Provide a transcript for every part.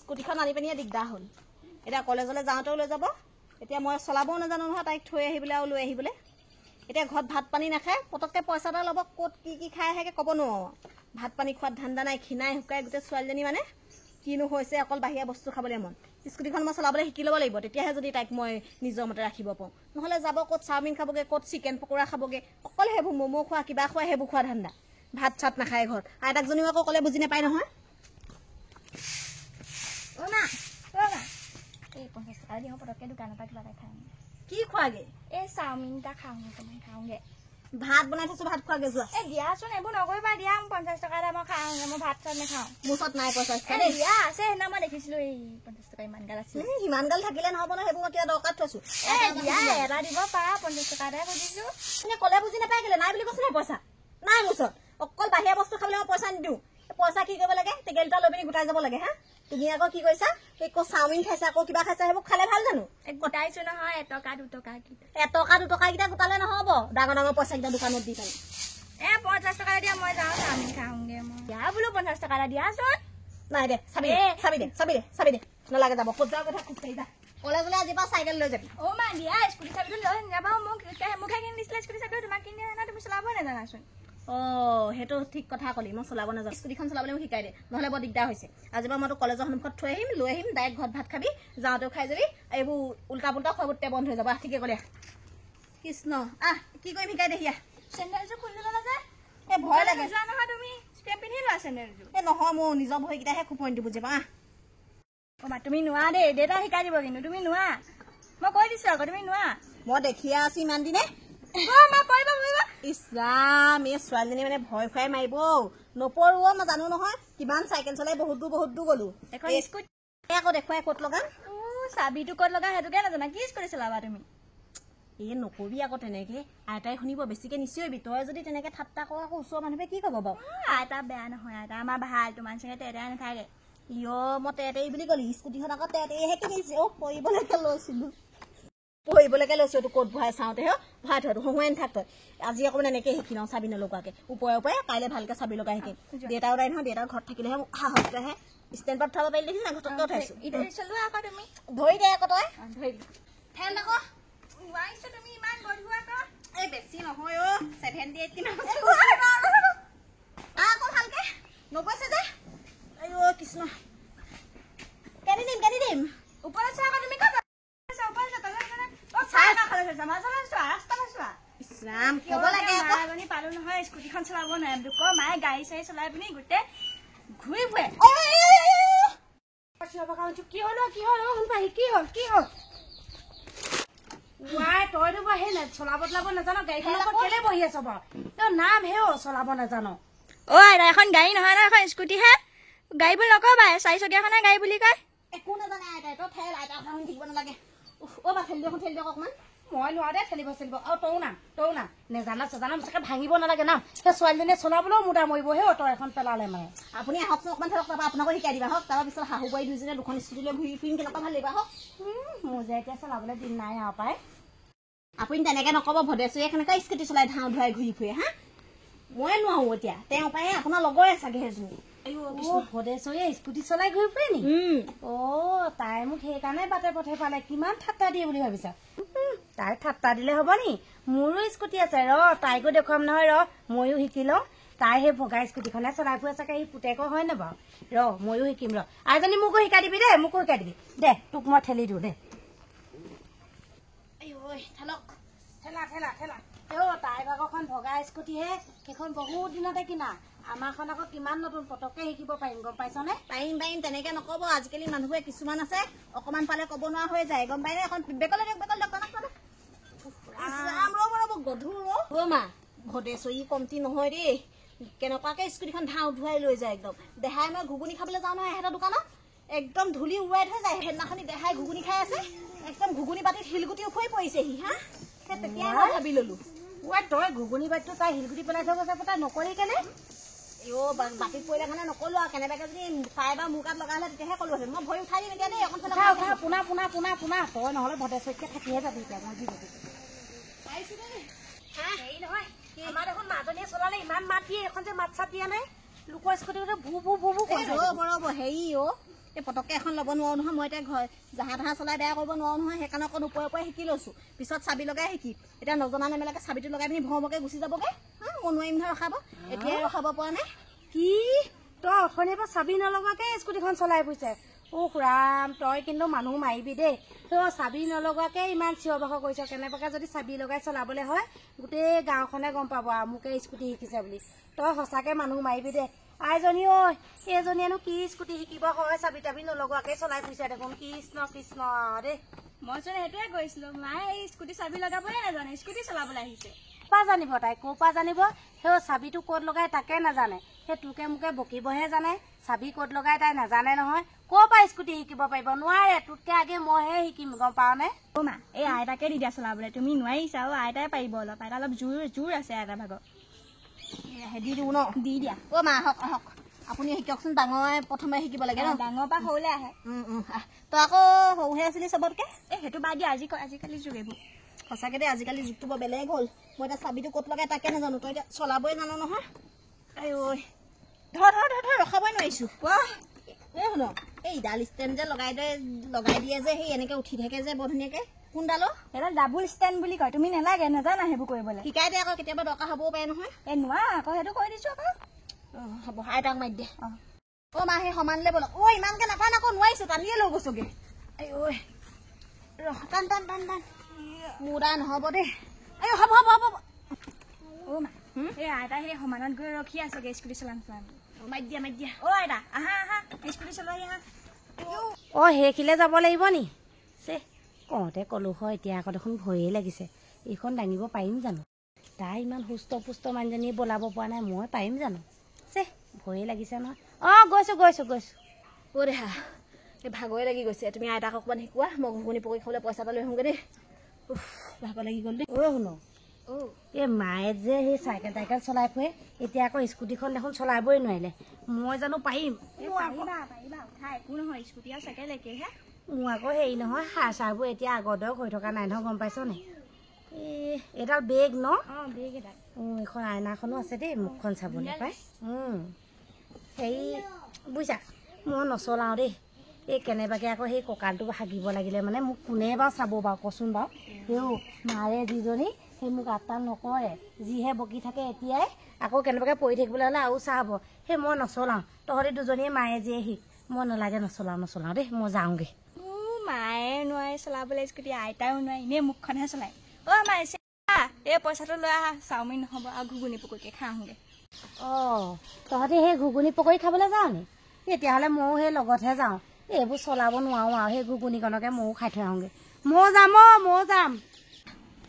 স্কুটিখন আনি পিনিয়ে দিগদাৰ হ'ল এতিয়া কলেজলৈ যাওঁতেও লৈ যাব এতিয়া মই চলাবও নাজানো নহয় তাইক থৈ আহিবলৈ আৰু লৈ আহিবলৈ এতিয়া ঘৰত ভাত পানী নাখায় পটককৈ পইচা এটা ল'ব ক'ত কি খাই আহেকৈ ক'ব নোৱাৰো ভাত পানী খোৱাত ধান্দা নাই খিনাই শুকাই গোটেই ছোৱালীজনী মানে কিনো হৈছে অকল বাহিৰা বস্তু খাবলৈ মন স্কুটিখন মই চলাবলৈ শিকি ল'ব লাগিব তেতিয়াহে যদি তাইক মই নিজৰ মতে ৰাখিব পাৰোঁ নহ'লে যাব ক'ত চাওমিন খাবগৈ ক'ত চিকেন পকোৰা খাবগৈ অকল সেইবোৰ ম'ম' খোৱা কিবা খোৱা সেইবোৰ খোৱা ধান্দা ভাত চাত নাখায় ঘৰত আইতাকজনীও আকৌ ক'লে বুজি নাপায় নহয় কি খোৱাগে এই চাওমিন এটা খাওঁগে ভাত বনাই থৈছো ভাত খোৱাগে যোৱা এই দিয়াচোন এইবোৰ নকৰিবা দিয়া 50 টকা এটা মই খাওঁগে মই ভাত চাত নাখাওঁ মোৰ ওচৰত নাই পইচা দিয়া আছে সেইদিনা মই দেখিছিলো এই 50 টকা ইমান গাল আছে সিমান গাল থাকিলে নহ'ব ন সেইবোৰ কিবা দৰকাৰ থৈছো দিয়া এটা দিব পাৰা 50 টকা এটাই খুজিছো ক'লে বুজি নাপায় কেলে নাই বুলি কৈছো নাই পইচা নাই মোৰ ওচৰত অকল বাহিৰা বস্তু খাবলৈ মই পইচা নিদিওঁ পইচা কি কৰিব লাগে টেকেলটা লৈ পিনি গোটাই যাব লাগে হা তুমি আকৌ কি কৈছা আকৌ চাওমিন খাইছা আকৌ কিবা খাইছা সেইবোৰ খালে ভাল জানো গোটাইছো নহয় 1 টকা 2 টকা 1 টকা 2 টকা কেইটা গোটালে নহ'ব ডাঙৰ ডাঙৰ পইচা কেইটা দোকানত দি পাই 50 টকা দিয়া মই যাওঁ চাওমিন খাওঁগে মই দিয়া বোলো 50 টকা এটা দিয়াচোন নাই দে চাবি দে নালাগে যাব ক'ত যোৱাৰ কথা খোজ কাঢ়ি যা কলেজলৈ আজিৰ পৰা চাইকেল লৈ যাবি মা দিয়া স্কুটি চাবিটো লৈ যাবা মোক কিনি দিছিলে স্কুটি চাবিটো তোমাক কিনি দিয়া তুমি চলাব নাজানাচোন সেইটো ঠিক কথা কলি মই চলাব নাজানো স্কুটিখন চলাবলৈ মোক শিকাই দে নহ'লে বৰ দিগদাৰ হৈছে আজিৰ পৰা মইতো কলেজৰ সন্মুখত থৈ আহিম লৈ আহিম ডাইৰেক্ট ঘৰত ভাত খাবি যাওঁতেও খাই যাবি এইবোৰ উল্টা পুল্টা খোৱাবোৰ বন্ধ হৈ যাব ঠিকে ক'লে কৃষ্ণ কি কৰিম শিকাই দে হিয়া চেণ্ডেলযোৰ খুলি ল'লা যে ভয় লাগে যোৱা নহয় তুমি ষ্টেপ পিন্ধি লোৱা চেণ্ডেলযোৰ নহয় মোৰ নিজৰ ভৰিকেইটাহে খুব পইণ্টটো বুজি পা তুমি নোৱাৰা দেই দেউতাই শিকাই দিব কিন্তু তুমি নোৱাৰা মই কৈ দিছো আকৌ তুমি নোৱাৰা মই দেখিয়ে আছো ইমান দিনে ইছৰাম এই ছোৱালীজনী মানে ভয় খুৱাই মাৰিব নপৰো মই জানো নহয় কিমান চাইকেল চলাই বহুত দূৰ গলো আকৌ দেখুৱাই ক'ত লগা চাবিটো ক'ত লগা সেইটোকে নাজানা কি স্কুটি চলাবা তুমি নকবি আকৌ তেনেকে আইতাই শুনিব বেছিকে নিচিবি তই যদি তেনেকে ঠাট্টা কৰ আকৌ ওচৰৰ মানুহে কি ক'ব বাৰু আইতা বেয়া নহয় আইতা আমাৰ ভাল তোমাৰ চাগে তেৰাই নাথাকে মই তেতেই বুলি ক'লি স্কুটিখন আকৌ তেতেইহে কিনিছে পঢ়িবলৈকে লৈছো এইটো ক'ত ভৰাই চাওঁতে ভৰাই থৈ হুঁহুৱাই নাথাক তই আজি অকণমান এনেকে শিকি লওঁ চাবি নলগাকে ওপৰে কাইলৈ ভালকে চাবি লগাই শিকিম দেউতাও নাই নহয় দেউতাৰ ঘৰত থাকিলেহে সাহসেহে ষ্টেণ্ড পাত উঠাব পাৰিলে দেখিছা ঘটককে উঠাইছো ধৰি দে আকৌ তই ফেন আকৌ তুমি ইমান গধুৰ আকৌ এই বেছি নহয় 78 কিমান আকৌ ভালকে নগৈছে যে আইও কৃষ্ণ কেনি দিম ওপৰত চা আকৌ তুমি ক'ত ইছৰাম ক'ব লাগে পালো নহয় স্কুটিখন চলাব নোৱাৰে দুক মায়ে গাড়ী চাড়ী চলাই পিনি গোটেই ঘূৰি ফুৰে কি হ'ল তইতো বাৰু সেই চলাব নাজানো গাড়ীখন কেলে বহি আছ বাৰু তোৰ নাম হে চলাব নাজানো আইতা এখন গাড়ী নহয় ন এখন স্কুটিহে গাড়ী বুলি নকবা 4 চকীয়াখনে গাড়ী বুলি কয় একো নাজানে আইতাই তই ঠেল আইতা শুনি থাকিব নালাগে ঠেলি দিয়ক অকণমান মই নোৱাৰে ঠেলিব আৰু তৌ না নেজানা চেজানা চাগে ভাঙিব নালাগে না সেই ছোৱালীজনীয়ে চলাবলৈও মুদা মৰিব হে অটো এখন পেলালে মানে আপুনি আহকচোন অকণমান ধৰক তাৰপৰা আপোনাকো শিকাই দিবা হওক তাৰপিছত শাহু বোৱাৰী দুজনে দুখন স্কুটি লৈ ঘূৰি ফুৰিম কেনেকুৱা ভাল লাগিব হওক মোৰ যে এতিয়া চলাবলৈ দিন নাই আৰু পাই আপুনি তেনেকে নক'ব ভদেশ্বৰীয়ে কেনেকুৱা স্কুটি চলাই ধাওঁ ধুৱাই ঘূৰি ফুৰে হা মই নোৱাৰো এতিয়া তেওঁ পাই আপোনাৰ লগৰে চাগে সেইজনী ভদেশ্বৰীয়ে স্কুটি চলাই ঘূৰি ফুৰে নি তাই মোক সেইকাৰণে বাটে পথে পালে কিমান ঠাট্টা দিয়ে বুলি ভাবিছা তাই ঠাট্টা দিলে হ'ব নি মোৰো স্কুটি আছে তাইকো দেখুৱাম নহয় ময়ো শিকি লওঁ তাই সেই ভগা স্কুটিখনে চলাই ফুৰে চাগে সি পুতেকৰ হয় নে বাৰু ময়ো শিকিম আইজনী মোকো শিকাই দিবি দেই মোকো শিকাই দিবি দে তোক মই ঠেলি দিওঁ দে তাই ভাগৰখন ভগা স্কুটিহে সেইখন বহুত দিনতে কিনা আমাৰখন আকৌ কিমান নতুন পটককে শিকিব পাৰিম গম পাইছনে পাৰিম তেনেকে নকব আজিকালি মানুহবোৰে কিছুমান আছে অকমান পালে ক'ব নোৱাৰা হৈ যায় গম পাইনে এখন বেকলে গধুৰ মা ভদেশ্বৰী কমতি নহয় দেই কেনেকুৱাকে স্কুটিখন ধাওঁ ধুৱাই লৈ যায় একদম দেহাই মই ঘুগুনি খাবলৈ যাওঁ নহয় এহেঁতৰ দোকানত একদম ধূলি উৰুৱাই থৈ যায় সেইদিনাখনি দেহাই ঘুগুনি খাই আছে একদম ঘুগুনি বাতিত শিলগুটি উফৰি পৰিছেহি তেতিয়া মই ভাবি ললো তই ঘুগুনি বাতিটো তাই শিলগুটি পেলাই থৈ গৈছে তাই নকৰি কেনে বাতিত পৰিলে কাৰণে নকলো আৰু কেনেবাকে যদি পাই বা মোৰ গাত লগা হ'লে তেতিয়াহে কলো মই ভৰি উঠাই দিম এতিয়া দেই অকণ পোনা তই নহ'লে ভদেশ্বৰীকে থাকিহে যাবি এতিয়া মই আমাৰ দেখোন মাজনীয়ে চলালে ইমান মাত দিয়ে এখন যে মাত চাত দিয়া নাই লোকৰ স্কুটি ভু ভু ভু ভু ৰ'ব হেৰি এই পটককৈ এখন ল'ব নোৱাৰো নহয় মই এতিয়া ঘৰ জাহা তাহা চলাই বেয়া কৰিব নোৱাৰো নহয় সেইকাৰণে অকণ ওপৰে ওপৰে শিকি লৈছোঁ পিছত চাবি লগাই শিকি এতিয়া নজনা নেমেলাকৈ চাবিটো লগাই পিনি ভৰমকৈ গুচি যাবগৈ মই নোৱাৰিম নহয় ৰখাব এতিয়াই ৰখাব পৰা নাই কি তই অথনিৰ পৰা চাবি নলগাকে স্কুটিখন চলাই ফুৰিছে ৰাম তই কিন্তু মানুহ মাৰিবি দেই তই চাবি নলগাকে ইমান চিঞৰ বাখৰ কৰিছ কেনেবাকে যদি চাবি লগাই চলাবলৈ হয় গোটেই গাঁওখনে গম পাব মোকে স্কুটি শিকিছে বুলি তই সঁচাকে মানুহ মাৰিবি দে আইজনী ঐ এইজনীয়েনো কি স্কুটি শিকিব হয় চাবি তাবি নলগোৱাকে চলাই ফুৰিছে দেখোন কৃষ্ণ কৃষ্ণ দেই মইচোন সেইটোৱে কৈছিলো মায়ে এই স্কুটি চাবি লগাবলে নাজানে স্কুটি চলাবলৈ আহিছে ক'ৰ জানিব তাই ক'ৰ জানিব সেই চাবিটো ক'ত লগাই তাকে নাজানে সেই তোকে মোকে বকিবহে জানে চাবি ক'ত লগাই তাই নাজানে নহয় ক'ৰ পৰা স্কুটি শিকিব পাৰিব নোৱাৰে তোতকে আগে মইহে শিকিম গম পাৱ নে অ' মা এই আইতাকে দি দিয়া চলাবলৈ তুমি নোৱাৰিছা আৰু আইতাই পাৰিব অলপ আইতা অলপ জোৰ আছে আইতা ভাগৰ দি দিওঁ ন দি দিয়া অ' মা আহক আহক আপুনি শিককচোন ডাঙৰে প্ৰথমে শিকিব লাগে ন ডাঙৰ পৰা সৰুলৈ আহে তই আকৌ সৰুহে আছিলি চবতকে এই সেইটো বাদ দিয়া আজিকালি যুগ এইবোৰ সঁচাকৈ দেই আজিকালি যুগটো বৰ বেলেগ হ'ল মই এতিয়া চাবিটো ক'ত লগাই তাকে নাজানো তই এতিয়া চলাবই জানো নহয় আই ঐ ধৰ ৰখাবই নোৱাৰিছোঁ এই শুন এই ইডাল ষ্টেণ্ড যে লগাই দিয়ে যে সেই এনেকৈ উঠি থাকে যে বৰ ধুনীয়াকৈ কোনডালো সেইডাল ডাবুল ষ্টেণ্ড বুলি কয় তুমি নালাগে নাজানা সেইবোৰ কৰিবলৈ শিকাই দে আকৌ কেতিয়াবা দৰকাৰ হ'বও পাৰে নহয় এই নোৱাৰা আকৌ সেইটো কৈ দিছোঁ আকৌ হ'ব আইতাক মাৰি দে অ' মা সেই সমানলৈ ব'লক অ' ইমানকৈ নাটান আকৌ নোৱাৰিছোঁ টানিয়ে লৈ গৈছোগৈ এই ঐ টান মোৰ দা নহ'ব দেই এই হ'ব অ' মা এই আইতা সেই সমানত গৈ ৰখি আছেগৈ স্কুটি চলাম মাৰি দিয়া অ' আইতা আহা স্কুটি চলাই আহা অ' সেইখিলে যাব লাগিব নি চে কওঁতে ক'লো হয় এতিয়া আকৌ দেখোন ভয়ে লাগিছে এইখন দাঙিব পাৰিম জানো তাই ইমান সুস্থ পুষ্ট মানুহজনী বলাব পৰা নাই মই পাৰিম জানো চে ভয়ে লাগিছে নহয় অঁ গৈছোঁ অ' দেহা এই ভাগৰে লাগি গৈছে তুমি আইতাক অকণমান শিকোৱা মই ঘুগুনি পকৰি খাবলৈ পইচা এটা লৈ আহোঁগৈ দেই ভাগৰ লাগি গ'ল দেই শুনো এই মায়ে যে সেই চাইকেল টাইকেল চলাই ফুৰে এতিয়া আকৌ স্কুটিখন দেখোন চলাবই নোৱাৰিলে মই জানো পাৰিম পাৰিবা উঠা একো নহয় স্কুটি আৰু চাইকেল একেহে মোৰ আকৌ হেৰি নহয় সাৰ চাৰবোৰ এতিয়া আগৰ দৰক হৈ থকা নাই নহয় গম পাইছ নে এইডাল বেগ ন অঁ বেগ এডাল এইখন আইনাখনো আছে দেই মুখখন চাবলৈ পাই হেৰি বুজিছা মই নচলাওঁ দেই এই কেনেবাকৈ আকৌ সেই কঁকালটো হাগিব লাগিলে মানে মোক কোনে বাৰু চাব বাৰু কচোন বাৰু তেওঁ মাৰে যিজনী সেই মোক আপতাল নকৰে যিহে বকি থাকে এতিয়াই আকৌ কেনেবাকৈ পৰি থাকিবলৈ হ'লে আৰু চাহ হ'ব সেই মই নচলাওঁ তহঁতি দুজনীয়ে মায়ে যিয়ে শিক মই নালাগে নচলাওঁ দেই মই যাওঁগৈ মায়ে নোৱাৰে চলাবলৈ স্কুটি আইতাও নোৱাৰে এনেই মুখখনহে চলায় অ' মায়ে এই পইচাটো লৈ আহা চাওমিন নহ'ব আৰু ঘুগুনি পকৰিকে খাই আহোঁগৈ অঁ তহঁতি সেই ঘুগুনি পকৰি খাবলৈ যাওঁ নি তেতিয়াহ'লে ময়ো সেই লগতহে যাওঁ এইবোৰ চলাব নোৱাৰোঁ আৰু সেই ঘুগুনিকণকে ময়ো খাই থৈ আহোঁগৈ ময়ো যাম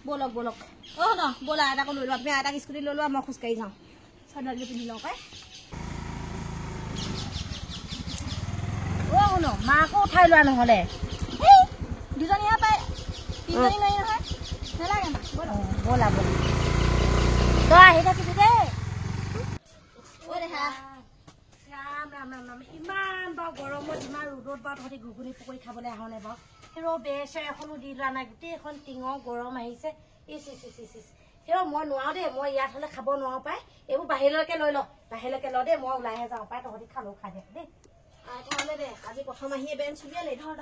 ব'লক অ' ন ব'লা আইতাকো লৈ লোৱা তুমি আইতাক স্কুটি লৈ লোৱা মই খোজকাঢ়ি যাওঁ চাদৰযোৰ পিন্ধি লওঁ পাই শুন মাকো উঠাই লোৱা নহ'লে দুজনীহে পায় তিনিজনী নোৱাৰি নহয় নালাগে মা ব'লা তই আহি থাকিবি দেই ৰাম ইমান বাৰু গৰমত ইমান ৰ'দত বাৰু তহঁতি ঘুগুনি পকৰি খাবলৈ আহ নে বাৰু বেৰ চেৰ এখনো দি লোৱা নাই গোটেইখন টিঙৰ গৰম আহিছে ইচ মই নোৱাৰো দেই মই ইয়াত হ'লে খাব নোৱাৰো পাই এইবোৰ বাহিৰলৈকে লৈ ল দেই মই ওলাইহে যাওঁ পাই তহঁতি খালেও খাই দে দেই আইতালে দে আজি প্ৰথম আহিয়ে বেঞ্চ চুবিয়ালে ধৰ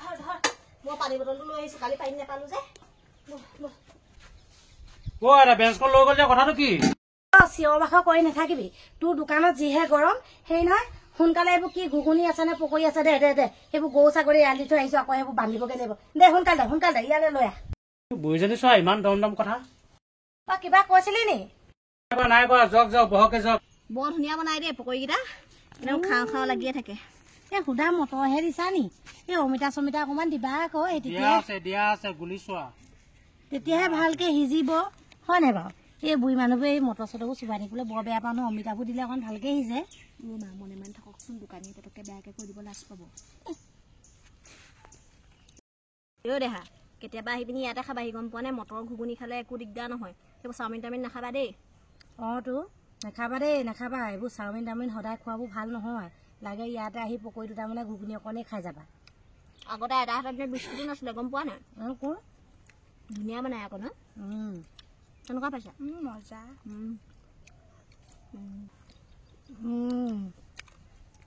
মই পানী বটলটো লৈ আহিছোঁ কালি পানী নাপালোঁ যে বেঞ্চখন লৈ গ'ল যে কথাটো কি চিঞৰ বাখৰ কৰি নাথাকিবি তোৰ দোকানত যিহে গৰম সেই নহয় সোনকালে এইবোৰ কি ঘুগুনি আছে নে পকৰি আছে দে সেইবোৰ গৰু ছাগলী এৰাল দি থৈ আহিছো আকৌ সেইবোৰ বান্ধিবগৈ লাগিব দে সোনকালে ইয়ালৈ লৈ আহ বুঢ়ীজনী চোৱা ইমান দম কথা তই কিবা কৈছিলি নি নাই কোৱা যাওক বহকে যাওক বৰ ধুনীয়া বনাই দেই পকৰিকেইটা একদম খাওঁ লাগিয়ে থাকে এই সুধা মটৰহে দিছা নি এই অমিতা চমিতা অকণমান দিবা আকৌ দিয়া আছে গুলি চোৱা তেতিয়াহে ভালকে সিজিব হয় নাই বাৰু এই বুঢ়ী মানুহবোৰে এই মটৰ চটৰবোৰ চুবাই থাকিবলৈ বৰ বেয়া পাওঁ নহয় অমিতাবোৰ দিলে অকণ ভালকে সিজে মোৰ মা মনে মনে থাককচোন দোকানী পটককৈ বেয়াকৈ কৈ দিব লাজ পাব দেহা কেতিয়াবা আহি পিনি ইয়াতে খাবাহি গম পোৱা নাই মটৰ ঘুগুনি খালে একো দিগদাৰ নহয় সেইবোৰ চাওমিন টাওমিন নাখাবা দেই অঁ নাখাবা এইবোৰ চাওমিন টাওমিন সদায় খোৱাবোৰ ভাল নহয় লাগে ইয়াতে আহি পকৰি দুটামানে ঘুগুনি অকণেই খাই যাবা আগতে এটা হাতত বিস্কুটো নাছিলে গম পোৱা নাই ধুনীয়া বনাই আকৌ ন কেনেকুৱা পাইছা মজা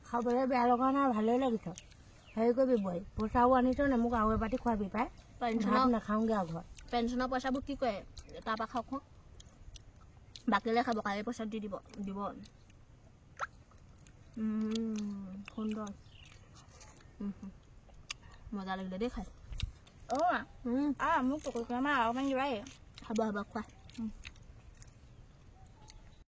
খাবলৈ বেয়া লগা নাই ভালেই লাগিছে হেৰি কৰিবি বই পইচাও আনিছ নে মোক আৰু এবাটি খুৱাবি পাই ভাত নাখাওঁগে আৰু ঘৰত পেঞ্চনৰ পইচাবোৰ কি কৰে তাৰপৰা খাওক বাকীলৈ খাব কাইলৈ পইচা দি দিব সুন্দৰ মজা লাগিলে দেই খাই মোক পকৰি আমাৰ আৰু অকণমান দিবাই হ'ব খোৱা